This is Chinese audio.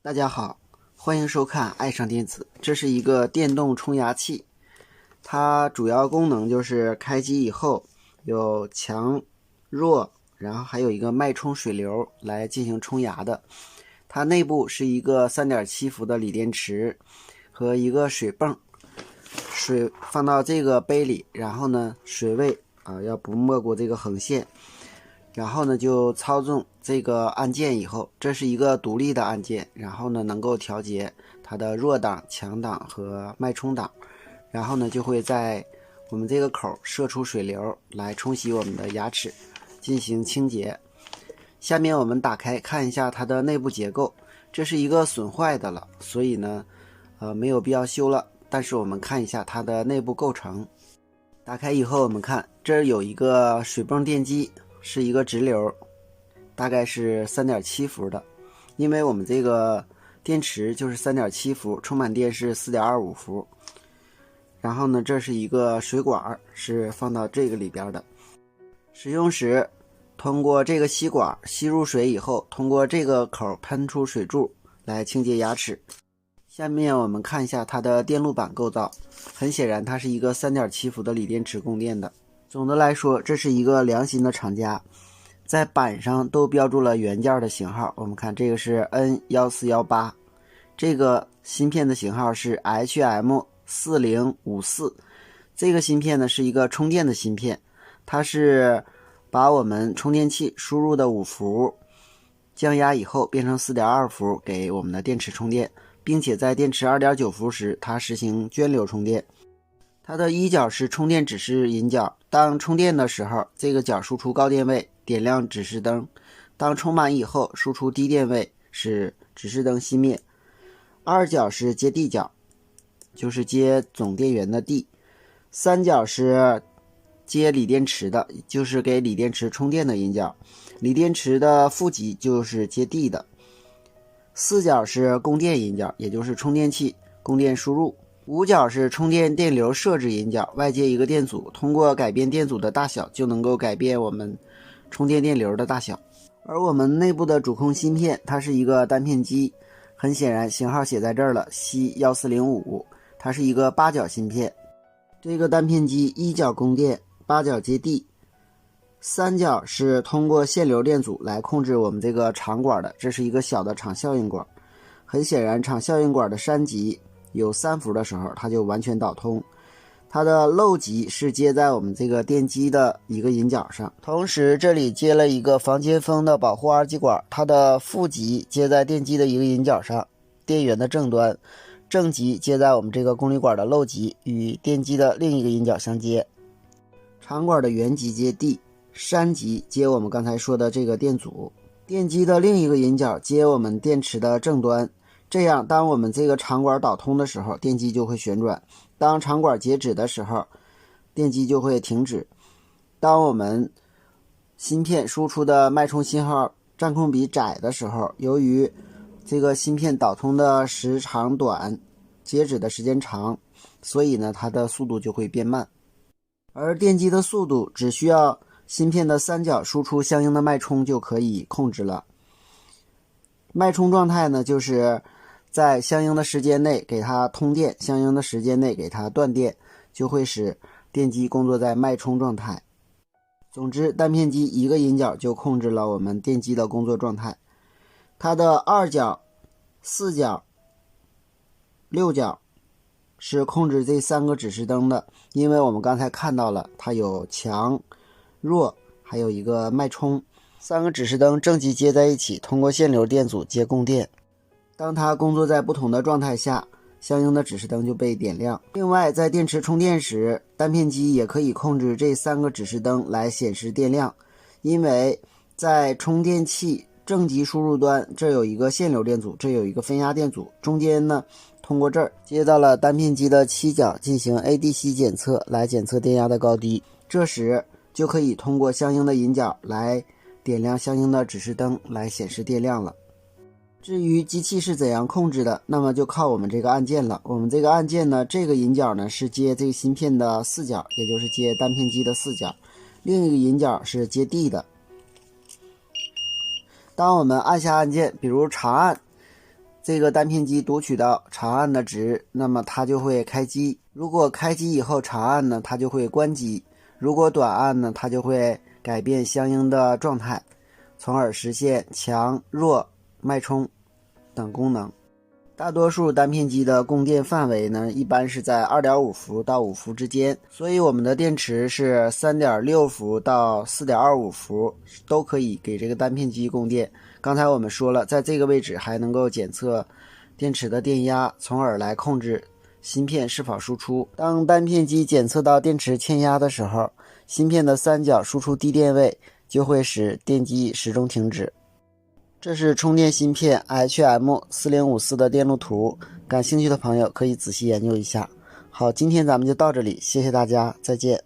大家好，欢迎收看爱上电子。这是一个电动冲牙器，它主要功能就是开机以后有强、弱，然后还有一个脉冲水流来进行冲牙的。它内部是一个 3.7 伏的锂电池和一个水泵，水放到这个杯里，然后呢水位要不没过这个横线，然后呢就操纵这个按键以后，这是一个独立的按键，然后呢能够调节它的弱档、强档和脉冲档，然后呢就会在我们这个口射出水流来冲洗我们的牙齿进行清洁。下面我们打开看一下它的内部结构，这是一个损坏的了，所以呢没有必要修了，但是我们看一下它的内部构成。打开以后我们看这儿有一个水泵电机，是一个直流，大概是 3.7 伏的，因为我们这个电池就是 3.7 伏，充满电是 4.25 伏。然后呢这是一个水管，是放到这个里边的。使用时通过这个吸管吸入水以后，通过这个口喷出水柱来清洁牙齿。下面我们看一下它的电路板构造，很显然它是一个 3.7 伏的锂电池供电的。总的来说，这是一个良心的厂家，在板上都标注了原件的型号。我们看这个是 N1418， 这个芯片的型号是 HM4054。这个芯片呢是一个充电的芯片，它是把我们充电器输入的5伏降压以后变成 4.2 伏给我们的电池充电，并且在电池 2.9 伏时它实行涓流充电。它的一角是充电指示引角，当充电的时候这个角输出高电位，点亮指示灯，当充满以后输出低电位，使指示灯熄灭。二角是接地角，就是接总电源的地。三角是接锂电池的，就是给锂电池充电的引角。锂电池的负极就是接地的。四角是供电引角，也就是充电器供电输入。五角是充电电流设置引角，外接一个电阻，通过改变电阻的大小就能够改变我们充电电流的大小。而我们内部的主控芯片它是一个单片机，很显然型号写在这儿了， C1405， 它是一个8角芯片。这个单片机一角供电，8角接地，三角是通过线流电阻来控制我们这个场管的，这是一个小的场效应管。很显然场效应管的山极有3伏的时候它就完全导通，它的漏极是接在我们这个电机的一个引角上，同时这里接了一个防接风的保护二极管，它的负极接在电机的一个引角上，电源的正端，正极接在我们这个功率管的漏极，与电机的另一个引角相接。场管的原极接地，山极接我们刚才说的这个电阻，电机的另一个引角接我们电池的正端。这样当我们这个场管导通的时候，电机就会旋转，当场管截止的时候，电机就会停止。当我们芯片输出的脉冲信号占空比窄的时候，由于这个芯片导通的时长短，截止的时间长，所以呢它的速度就会变慢。而电机的速度只需要芯片的三角输出相应的脉冲就可以控制了。脉冲状态呢，就是在相应的时间内给它通电，相应的时间内给它断电，就会使电机工作在脉冲状态。总之，单片机一个引角就控制了我们电机的工作状态。它的二角、四角、六角是控制这3个指示灯的，因为我们刚才看到了它有强、弱，还有一个脉冲。3个指示灯正极接在一起，通过线流电阻接供电。当它工作在不同的状态下，相应的指示灯就被点亮。另外，在电池充电时，单片机也可以控制这3个指示灯来显示电量，因为在充电器正极输入端，这有一个线流电阻，这有一个分压电阻，中间呢通过这儿接到了单片机的7角进行 ADC 检测，来检测电压的高低。这时就可以通过相应的引角来点亮相应的指示灯来显示电量了。至于机器是怎样控制的，那么就靠我们这个按键了。我们这个按键呢，这个引角呢是接这个芯片的4角，也就是接单片机的4角，另一个引角是接地的。当我们按下按键，比如长按，这个单片机读取到长按的值，那么它就会开机。如果开机以后长按呢，它就会关机；如果短按呢，它就会改变相应的状态，从而实现强、弱、脉冲等功能。大多数单片机的供电范围呢，一般是在 2.5 伏到5伏之间，所以我们的电池是 3.6 伏到 4.25 伏都可以给这个单片机供电。刚才我们说了，在这个位置还能够检测电池的电压，从而来控制芯片是否输出。当单片机检测到电池欠压的时候，芯片的三角输出低电位就会使电机始终停止。这是充电芯片 HM4054 的电路图，感兴趣的朋友可以仔细研究一下。好，今天咱们就到这里，谢谢大家，再见。